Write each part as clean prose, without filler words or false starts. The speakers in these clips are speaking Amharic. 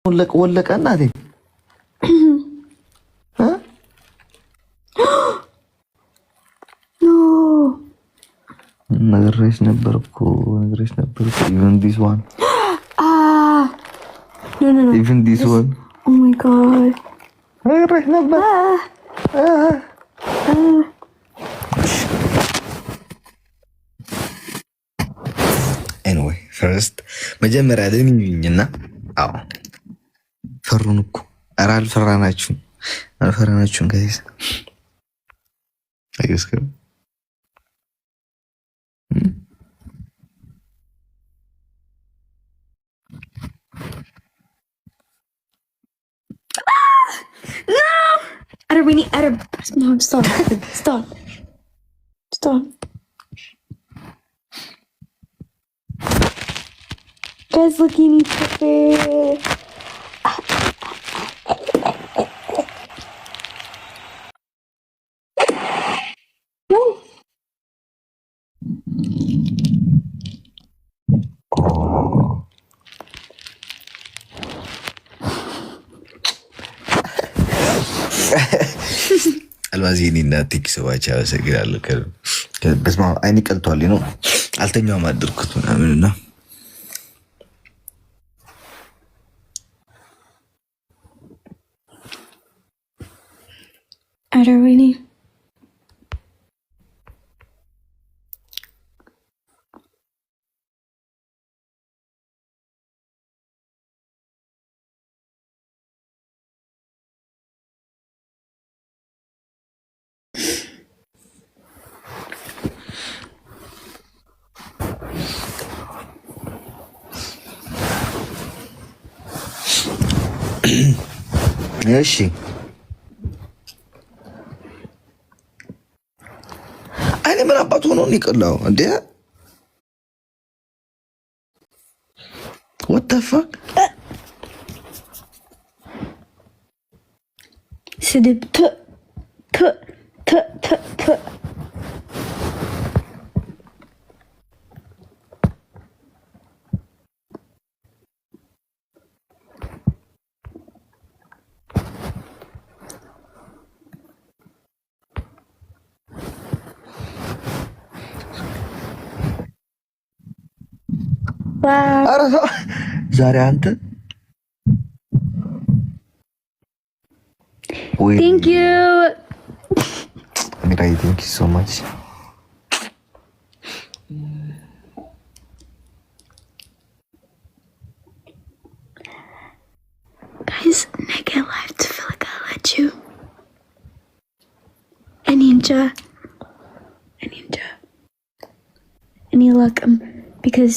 ወለቀ እናቴ ነግሬሽ ነበርኩ even this one no even this one oh my god ነግሬሽ ነበር anyway first መጀመሪያ ለሚኝና አዎ ፈሩን እኮ ኧረ አልፈራናችሁም ጋይስ አይስከ Adam, no, stop. Guys, looking at each other. No. አልማዚኒና ቲክሶች አሰግዳለሁ በስማ አይኔ ቀልቷል ነው አልተኛውም አድርኩት ምናምንና አረወኒ እሺ አይኔ ምን አባቱ ሆኖ ይቀላው እንዴ what the fuck ስድብ ዛሬ አንተ Thank you. Mirai, thank you so much. Guys, Nega live to feel like I'll let you. I ninja. And you luck because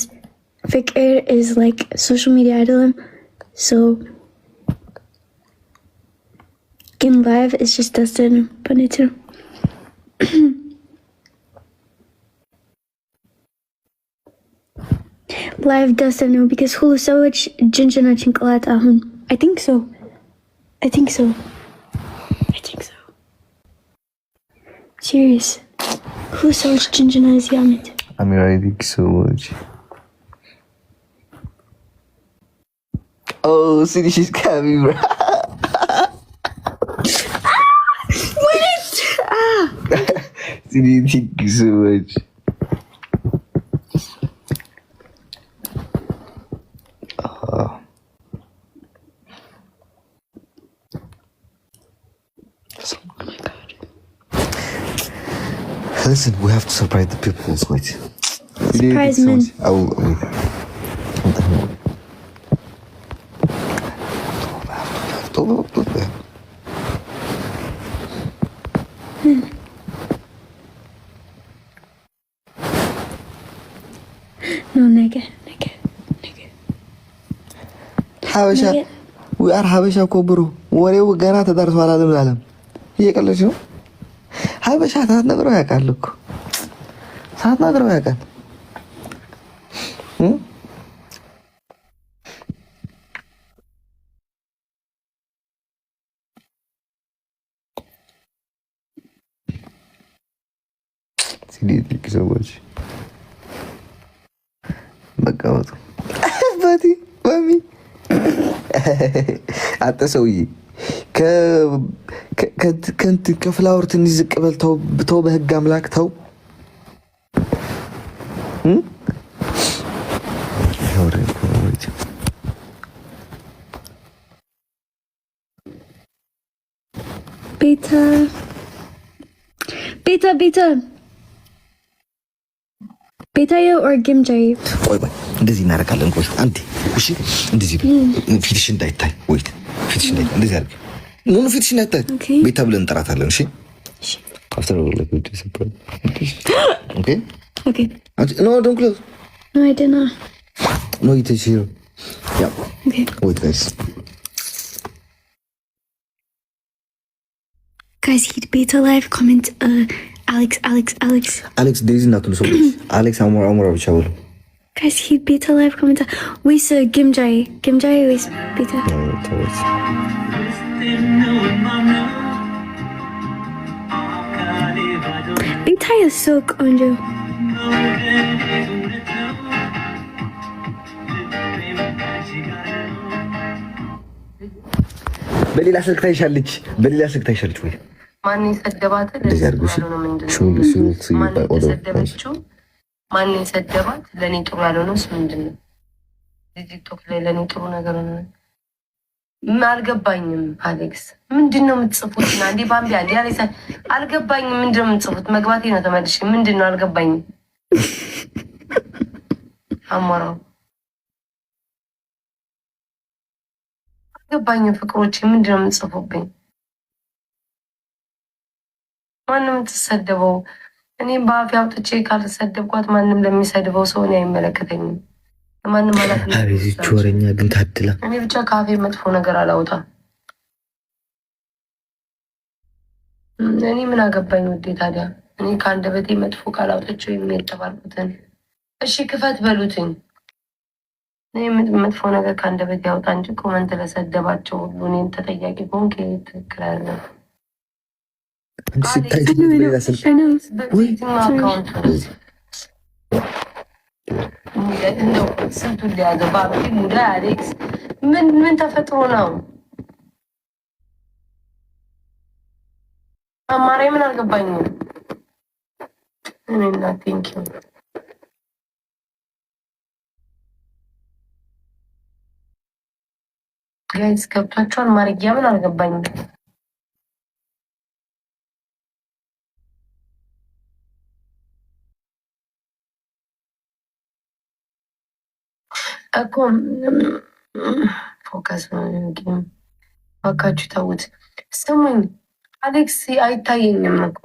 Fikir is like social media idol, so in live it's just Dustin Bunny too. Live Dustin no because who so much ginger na chinkalat ahun. I think so. Serious. Who so much ginger na is yamit. Amira, thank you so much. Oh, see, she's coming, bro. Wait! See, thank you so much. Oh my god. Listen, we have to surprise the people. Wait. Surprise me. I will wait. No, nigga. Habasha. We are Habasha Kobru. ወሬው ገና ተዳርሷል አለም እየቀለች ነው ሀበሻ ሳትነግረው ያውቃል እኮ ሳትነግረው ያውቃል ሲዲቲክ ሰዎች መቀመጡ ባቲ ማሚ አንተ ሰውዬ ከፍላወር ትንሽ ዝቅ በል ተው፣ በህግ አምላክ ተው። ቤታዬ ኦር ግምጃዬ? ቆይ እንደዚህ እናደርጋለን። ቆይ አንዴ እሺ፣ እንደዚህ ፊትሽ እንዳይታይ፣ ወይት ፊትሽ እንዳይታይ፣ እንደዚህ አድርግ። ምን ፊትሽ እንዳይታይ ቤታ ብለን እንጠራታለን። እሺ after all like we surprise. Okay. No, don't close. No, I did not. No, it is here. Yeah. Okay. Wait, guys. Guys, he'd beta live comment Alex. There is nothing so Alex Amor Chabul. Guys, he'd beta live comment. We saw Gimjai was beta. Beta is so conjo. በሌላ ስልክ ታይሻለች ወይ? ማን የሰደባት? ማን የሰደባት? ለእኔ ጥሩ ያልሆነው እሱ ምንድን ነው? ቲክቶክ ላይ ለእኔ ጥሩ ነገር ነው አልገባኝም። አሌክስ ምንድን ነው የምትጽፉት? አንዴ ባምቢ አንዴ አሌክስ አልገባኝም። ምንድን ነው የምትጽፉት? መግባቴ ነው ተመልሼ። ምንድን ነው አልገባኝም። አሞራው አልገባኝም። ፍቅሮቼ ምንድን ነው የምትጽፉብኝ? ማንም የምትሰደበው እኔም በአፌ አውጥቼ ካልተሰደብኳት ማንም ለሚሰድበው ሰው እኔ አይመለከተኝም። ማንም አቤት ወረኛ ግን ታድላ። እኔ ብቻ ካፌ መጥፎ ነገር አላውጣም። እኔ ምን አገባኝ ውዴ። ታዲያ እኔ ከአንደበቴ መጥፎ ቃል አውጥቼ የተባልኩትን እሺ ክፈት በሉትኝ። እኔ መጥፎ ነገር ከአንደበቴ ያውጣ እንጂ ኮመንት ለሰደባቸው ሁሉ እኔም ተጠያቂ ከሆንኩ ትክክል አለ። ስንቱን ሊያዘ ባቢ ሙዳ አሌክስ ምን ተፈጥሮ ነው? አማራይ ምን አልገባኝም። እኔና ቴንኪው ጋይስ ገብቷቸዋል። ማርጊያ ምን አልገባኝም። እኮ ፎከስ ነው ባካችሁ ተውት። ስሙኝ አሌክስ አይታየኝም እኮ